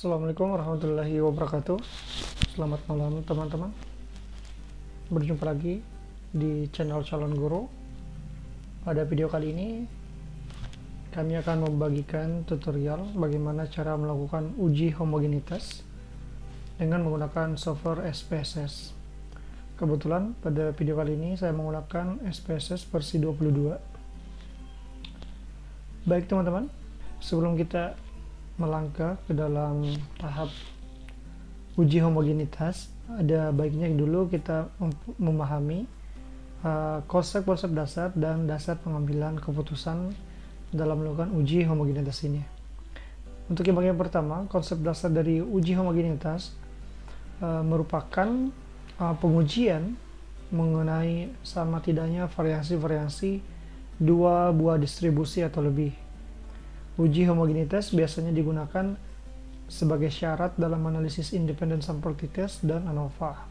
Assalamualaikum warahmatullahi wabarakatuh. Selamat malam teman-teman. Berjumpa lagi di channel Calon Guru. Pada video kali ini kami akan membagikan tutorial bagaimana cara melakukan uji homogenitas dengan menggunakan software SPSS. Kebetulan pada video kali ini saya menggunakan SPSS versi 22. Baik teman-teman, sebelum kita melangkah ke dalam tahap uji homogenitas, ada baiknya dulu kita memahami konsep-konsep dasar dan dasar pengambilan keputusan dalam melakukan uji homogenitas ini. Untuk yang bagian pertama, konsep dasar dari uji homogenitas merupakan pengujian mengenai sama tidaknya variasi-variasi dua buah distribusi atau lebih. Uji homogenitas biasanya digunakan sebagai syarat dalam analisis independent sample t-test dan ANOVA.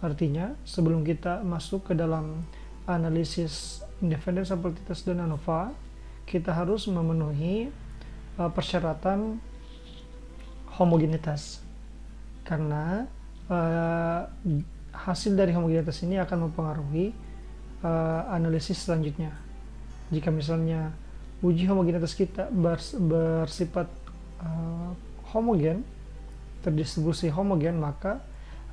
Artinya, sebelum kita masuk ke dalam analisis independent sample t-test dan ANOVA, kita harus memenuhi persyaratan homogenitas. Karena hasil dari homogenitas ini akan mempengaruhi analisis selanjutnya. Jika misalnya uji homogenitas kita bersifat homogen, terdistribusi homogen, maka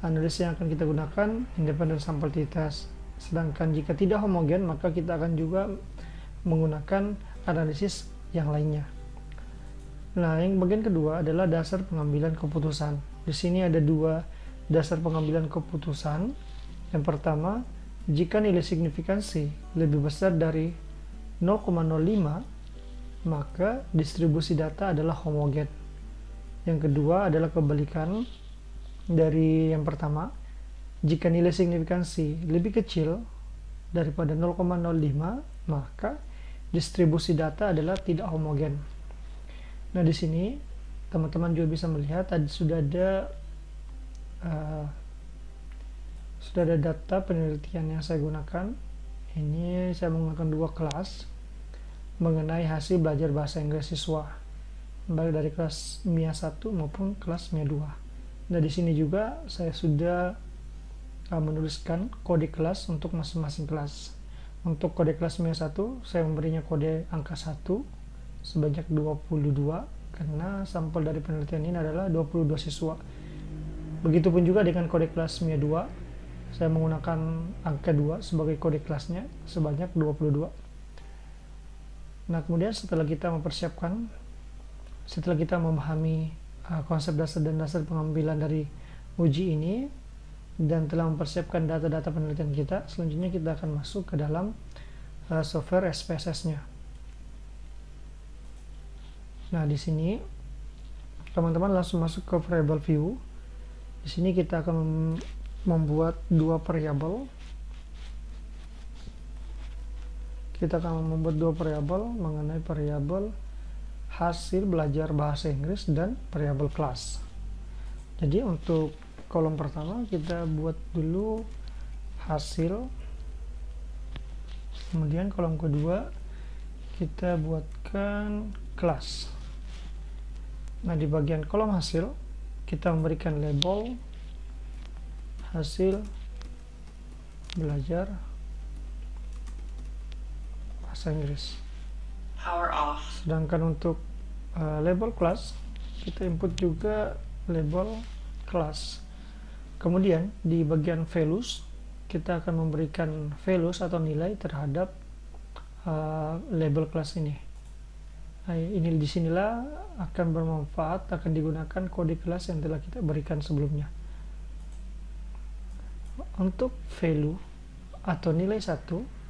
analisis yang akan kita gunakan independent sample t-test. Sedangkan jika tidak homogen, maka kita akan juga menggunakan analisis yang lainnya. Nah, yang bagian kedua adalah dasar pengambilan keputusan. Di sini ada dua dasar pengambilan keputusan. Yang pertama, jika nilai signifikansi lebih besar dari 0,05, maka distribusi data adalah homogen. Yang kedua adalah kebalikan dari yang pertama. Jika nilai signifikansi lebih kecil daripada 0,05, maka distribusi data adalah tidak homogen. Nah, di sini teman-teman juga bisa melihat sudah ada data penelitian yang saya gunakan. Ini saya menggunakan dua kelas mengenai hasil belajar bahasa Inggris siswa, baik dari kelas MIA 1 maupun kelas MIA 2. Nah, di sini juga saya sudah menuliskan kode kelas untuk masing-masing kelas. Untuk kode kelas MIA 1, saya memberinya kode angka 1 sebanyak 22, karena sampel dari penelitian ini adalah 22 siswa. Begitupun juga dengan kode kelas MIA 2, saya menggunakan angka 2 sebagai kode kelasnya sebanyak 22. Nah, kemudian setelah kita memahami konsep dasar dan dasar pengambilan dari uji ini dan telah mempersiapkan data-data penelitian kita, selanjutnya kita akan masuk ke dalam software SPSS-nya. Nah, di sini teman-teman langsung masuk ke variable view. Di sini kita akan membuat dua variabel. Kita akan membuat dua variabel mengenai variabel hasil belajar bahasa Inggris dan variabel kelas. Jadi untuk kolom pertama kita buat dulu hasil, kemudian kolom kedua kita buatkan kelas. Nah, di bagian kolom hasil kita memberikan label hasil belajar bahasa Inggris. Power off. Sedangkan untuk label kelas kita input juga label kelas. Kemudian di bagian values kita akan memberikan values atau nilai terhadap label kelas ini. Nah, ini disinilah akan bermanfaat, akan digunakan kode kelas yang telah kita berikan sebelumnya. Untuk value atau nilai 1,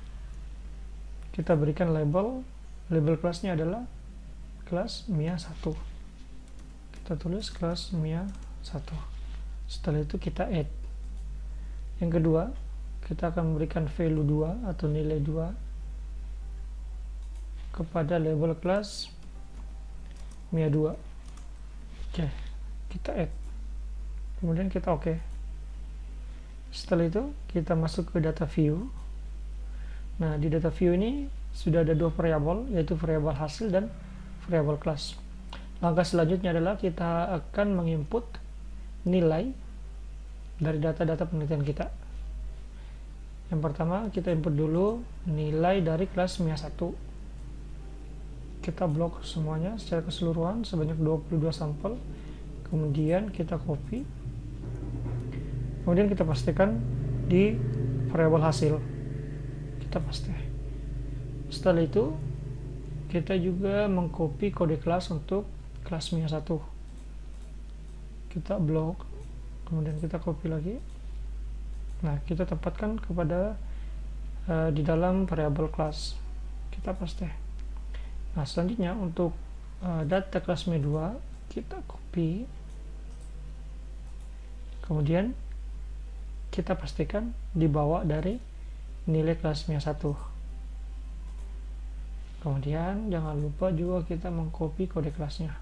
kita berikan label kelasnya adalah kelas MIA 1. Kita tulis kelas MIA 1. Setelah itu kita add. Yang kedua, kita akan memberikan value 2 atau nilai 2 kepada label kelas MIA 2. Oke, kita add. Kemudian kita oke. Setelah itu kita masuk ke data view. Nah, di data view ini sudah ada dua variabel, yaitu variabel hasil dan variabel kelas. Langkah selanjutnya adalah kita akan menginput nilai dari data-data penelitian kita. Yang pertama, kita input dulu nilai dari kelas MIA 1. Kita blok semuanya secara keseluruhan sebanyak 22 sampel. Kemudian kita copy. Kemudian kita pastikan di variabel hasil. Kita paste. Setelah itu, kita juga mengcopy kode kelas untuk kelas MIA 1. Kita blok, kemudian kita copy lagi. Nah, kita tempatkan kepada di dalam variabel kelas. Kita paste. Nah, selanjutnya untuk data kelas MIA 2 kita copy, kemudian kita pastikan dibawa dari nilai kelas MIA 1. Kemudian jangan lupa juga kita mengcopy kode kelasnya.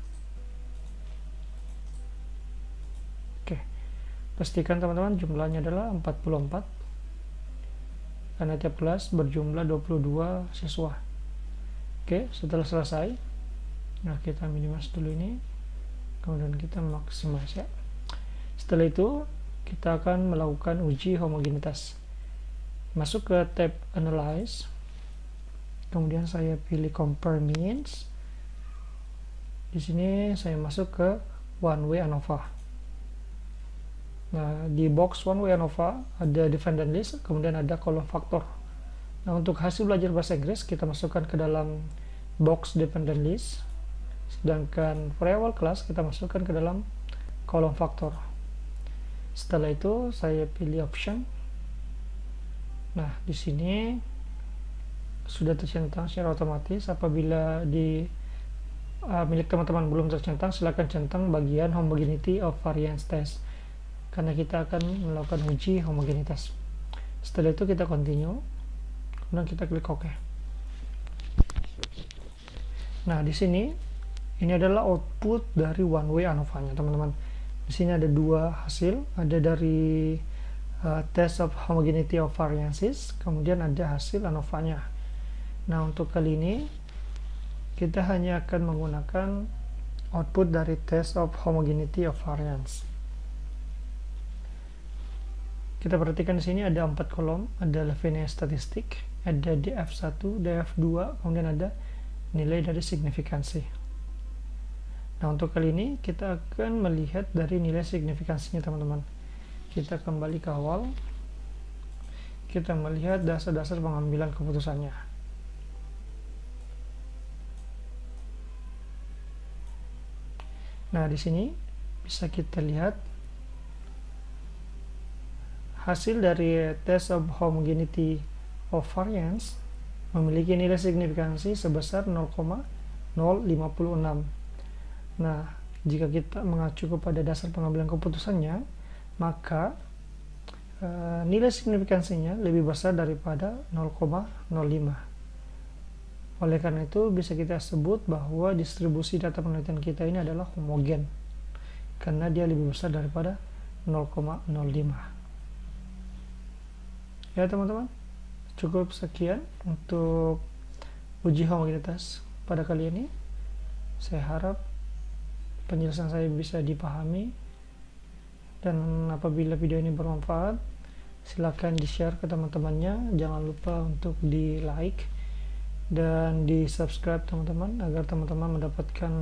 Oke, pastikan teman-teman jumlahnya adalah 44 karena tiap kelas berjumlah 22 siswa. Oke, setelah selesai, nah kita minimize dulu ini, kemudian kita maximize ya. Setelah itu kita akan melakukan uji homogenitas. Masuk ke tab Analyze, kemudian saya pilih Compare Means. Di sini saya masuk ke One Way ANOVA. Nah, di box One Way ANOVA ada dependent list, kemudian ada kolom faktor. Nah, untuk hasil belajar bahasa Inggris kita masukkan ke dalam box dependent list, sedangkan variable class kita masukkan ke dalam kolom faktor. Setelah itu saya pilih option. Nah, di sini sudah tercentang secara otomatis. Apabila di milik teman-teman belum tercentang, silakan centang bagian homogeneity of variance test, karena kita akan melakukan uji homogenitas. Setelah itu kita continue, kemudian kita klik OK. Nah, di sini ini adalah output dari one way ANOVA-nya, teman-teman. Di sini ada dua hasil, ada dari test of homogeneity of variances, kemudian ada hasil ANOVA-nya. Nah, untuk kali ini kita hanya akan menggunakan output dari test of homogeneity of variance. Kita perhatikan di sini ada 4 kolom, ada Levene statistik, ada DF1, DF2, kemudian ada nilai dari signifikansi. Nah, untuk kali ini kita akan melihat dari nilai signifikansinya, teman-teman. Kita kembali ke awal, kita melihat dasar-dasar pengambilan keputusannya. Nah, di sini bisa kita lihat hasil dari test of homogeneity of variance memiliki nilai signifikansi sebesar 0,056. Nah, jika kita mengacu kepada dasar pengambilan keputusannya, maka nilai signifikansinya lebih besar daripada 0,05. Oleh karena itu bisa kita sebut bahwa distribusi data penelitian kita ini adalah homogen, karena dia lebih besar daripada 0,05. Ya teman-teman, cukup sekian untuk uji homogenitas pada kali ini. Saya harap penjelasan saya bisa dipahami, dan apabila video ini bermanfaat, silakan di-share ke teman-temannya. Jangan lupa untuk di-like dan di-subscribe teman-teman, agar teman-teman mendapatkan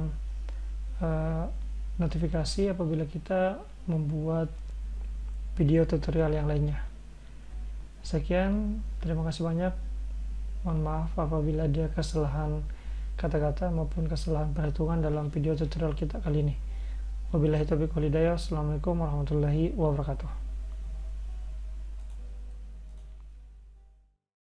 notifikasi apabila kita membuat video tutorial yang lainnya. Sekian, terima kasih banyak. Mohon maaf apabila ada kesalahan kata-kata maupun kesalahan perhitungan dalam video tutorial kita kali ini. Wabillahi taufiq wal hidayah. Assalamualaikum warahmatullahi wabarakatuh.